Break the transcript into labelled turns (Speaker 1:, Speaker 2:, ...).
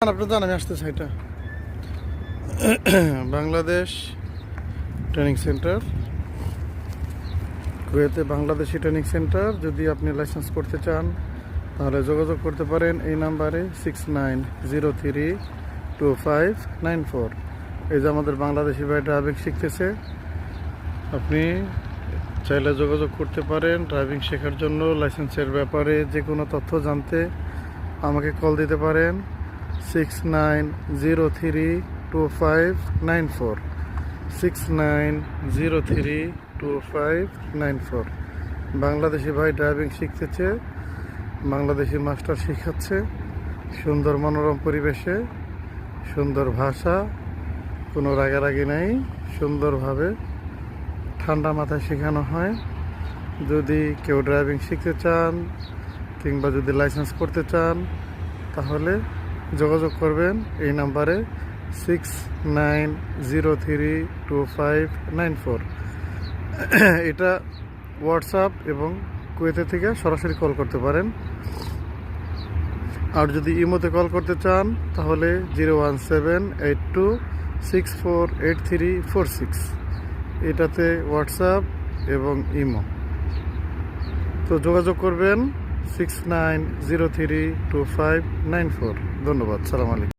Speaker 1: আপনি যান, আমি আসতেছি এটা বাংলাদেশ ট্রেনিং সেন্টার, কুয়েতে বাংলাদেশি ট্রেনিং সেন্টার। যদি আপনি লাইসেন্স করতে চান তাহলে যোগাযোগ করতে পারেন এই নাম্বারে 69032594। এই যে আমাদের বাংলাদেশি ভাই ড্রাইভিং শিখতেছে, আপনি চাইলে যোগাযোগ করতে পারেন ড্রাইভিং শেখার জন্য। লাইসেন্সের ব্যাপারে যে কোনো তথ্য জানতে আমাকে কল দিতে পারেন 69032594 69032594। বাংলাদেশি ভাই ড্রাইভিং শিখতেছে, বাংলাদেশি মাস্টার শিখাচ্ছে সুন্দর মনোরম পরিবেশে, সুন্দর ভাষা, কোনো রাগারাগি নেই, সুন্দরভাবে ঠান্ডা মাথায় শেখানো হয়। যদি কেউ ড্রাইভিং শিখতে চান কিংবা যদি লাইসেন্স করতে চান তাহলে যোগাযোগ করবেন এই নাম্বারে 69032594। এটা হোয়াটসঅ্যাপ এবং কুয়েতে থেকে সরাসরি কল করতে পারেন। আর যদি ইমোতে কল করতে চান তাহলে 01782648346, এটাতে হোয়াটসঅ্যাপ এবং ইমো। তো যোগাযোগ করবেন 69032594। ধন্যবাদ, সালাম আলাইকুম।